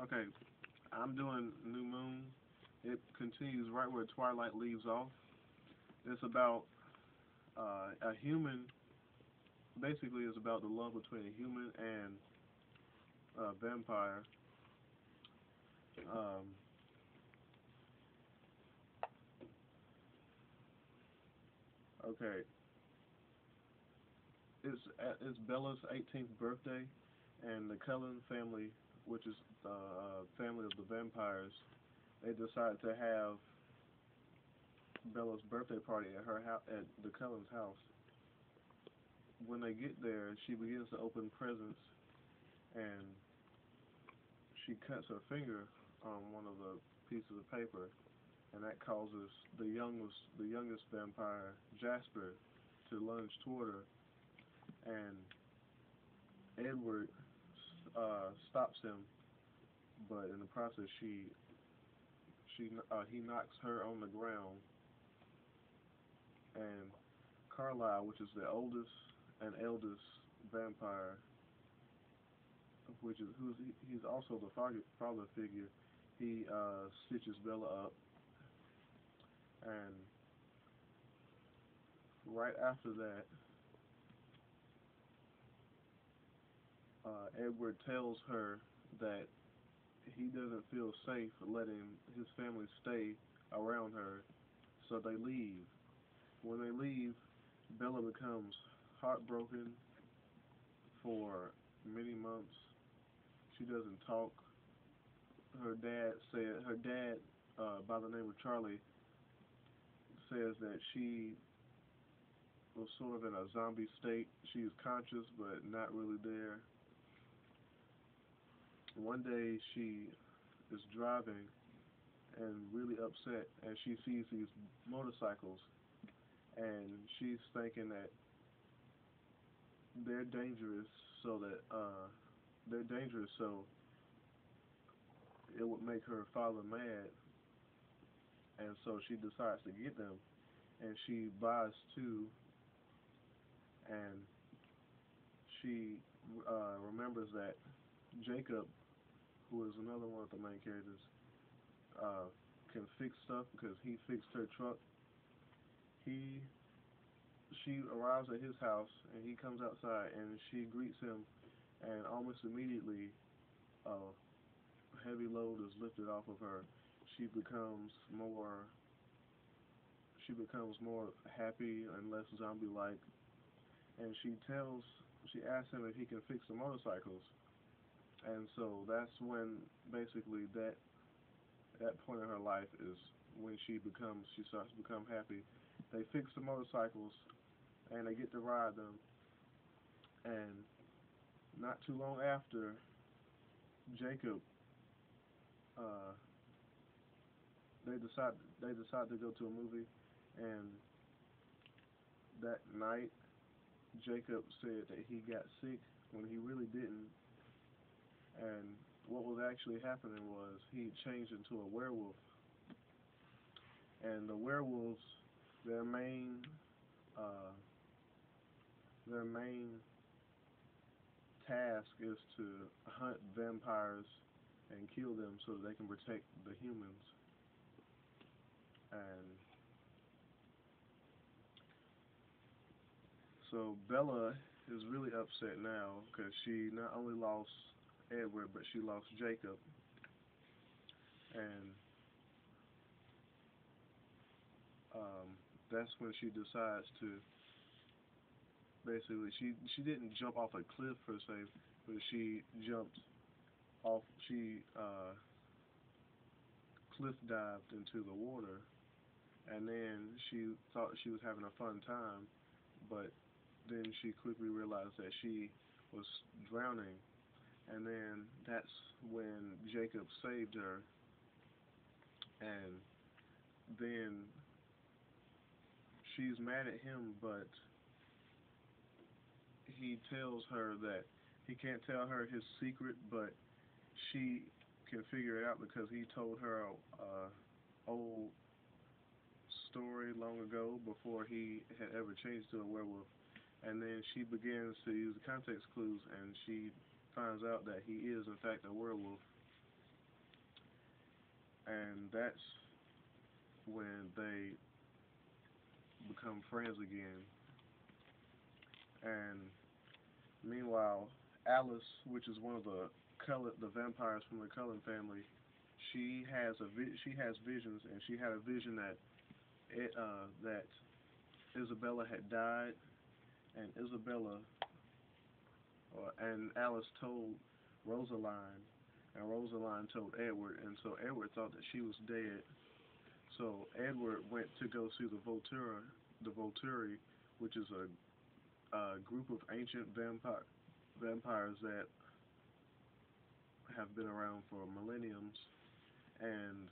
Okay, I'm doing New Moon. It continues right where Twilight leaves off. It's about a human. Basically, it's about the love between a human and a vampire. Um, okay, it's Bella's 18th birthday, and the Cullen family, which is the family of the vampires, they decide to have Bella's birthday party at her house, at the Cullen's house. When they get there, she begins to open presents, and she cuts her finger on one of the pieces of paper, and that causes the youngest vampire, Jasper, to lunge toward her, and Edward stops him, but in the process, he knocks her on the ground, and Carlisle, which is the oldest and eldest vampire, which is he's also the father figure. He stitches Bella up, and right after that, Edward tells her that he doesn't feel safe letting his family stay around her, so they leave. When they leave, Bella becomes heartbroken for many months. She doesn't talk. Her dad, by the name of Charlie, says that she was sort of in a zombie state. She is conscious but not really there. One day she is driving and really upset, and she sees these motorcycles, and she's thinking that they're dangerous, so that they're dangerous, so it would make her father mad, and so she decides to get them, and she buys two, and she remembers that Jacob, who is another one of the main characters, uh, can fix stuff because he fixed her truck. He She arrives at his house, and he comes outside, and she greets him, and almost immediately a heavy load is lifted off of her. She becomes more she becomes more happy and less zombie-like, and she asks him if he can fix the motorcycles, and so that's when basically that point in her life is when she starts to become happy. They fix the motorcycles, and they get to ride them, and not too long after, Jacob, uh, they decide to go to a movie, and that night Jacob said that he got sick when he really didn't, and what was actually happening was he changed into a werewolf, and the werewolves, their main uh, their main task is to hunt vampires and kill them so that they can protect the humans. And so Bella is really upset now because she not only lost Edward, but she lost Jacob. And that's when she decides to basically she didn't jump off a cliff per se, but she jumped off. She cliff dived into the water, and then she thought she was having a fun time, but then she quickly realized that she was drowning, and then that's when Jacob saved her, and then she's mad at him, but he tells her that he can't tell her his secret, but she can figure it out because he told her a old story long ago before he had ever changed to a werewolf. And then she begins to use the context clues, and she finds out that he is in fact a werewolf, and that's when they become friends again. And meanwhile, Alice, which is one of the vampires from the Cullen family, she has visions, and she had a vision that Isabella had died, and Alice told Rosaline, and Rosaline told Edward, and so Edward thought that she was dead. So Edward went to go see the Volturi, which is a group of ancient vampires that have been around for millenniums, and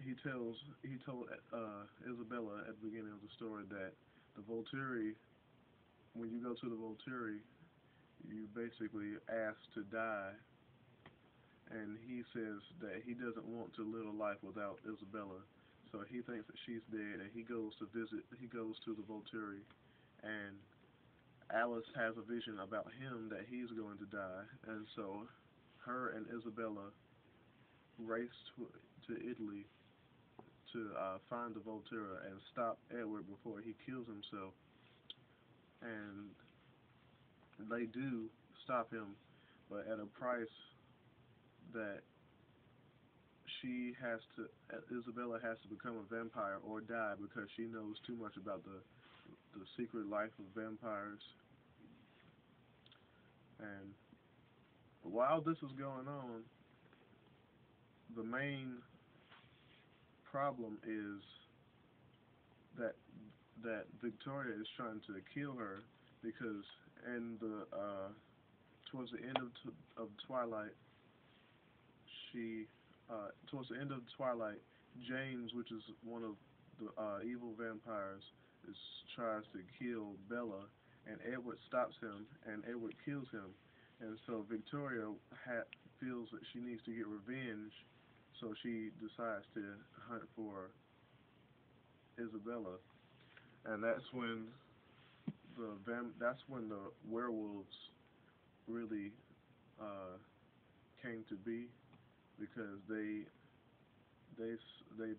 he told Isabella at the beginning of the story that the Volturi, when you go to the Volturi, you basically ask to die, and he says that he doesn't want to live a life without Isabella. So he thinks that she's dead, and he goes to visit. He goes to the Volturi, and Alice has a vision about him that he's going to die, and so her and Isabella race to Italy to find the Volterra and stop Edward before he kills himself. And they do stop him, but at a price that Isabella has to become a vampire or die because she knows too much about the secret life of vampires. And while this is going on, the main problem is that Victoria is trying to kill her because in the towards the end of Twilight, she towards the end of Twilight, James, which is one of the evil vampires, tries to kill Bella, and Edward stops him, and Edward kills him, and so Victoria feels that she needs to get revenge, so she decides to hunt for Isabella, and that's when the werewolves really came to be because they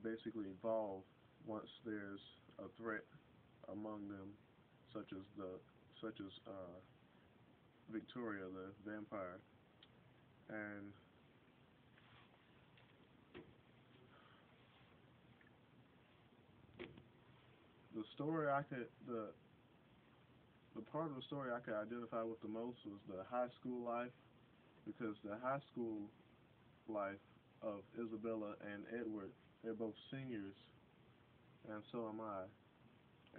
basically evolve once there's a threat among them, such as Victoria the vampire, and the story the part of the story I could identify with the most was the high school life because the high school life of Isabella and Edward, they're both seniors, and so am I.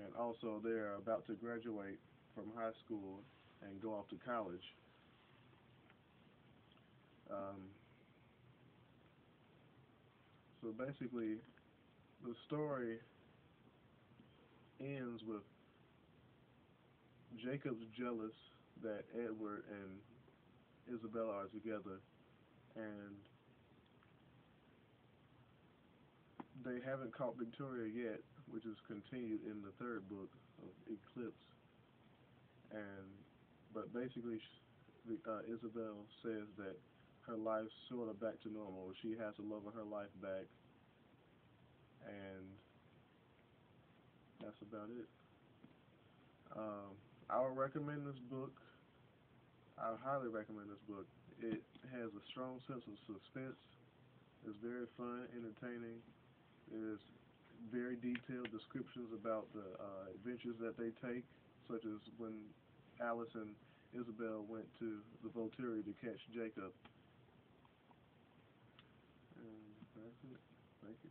And also, they're about to graduate from high school and go off to college. Um, so basically, the story ends with Jacob's jealous that Edward and Isabella are together, and they haven't caught Victoria yet, which is continued in the third book of Eclipse. And but basically, Isabel says that her life's sort of back to normal. She has the love of her life back, and that's about it. Um, I would recommend this book. I highly recommend this book. It has a strong sense of suspense. It's very fun, entertaining. There's very detailed descriptions about the adventures that they take, such as when Alice and Isabel went to the Volturi to catch Jacob. And that's it. Thank you.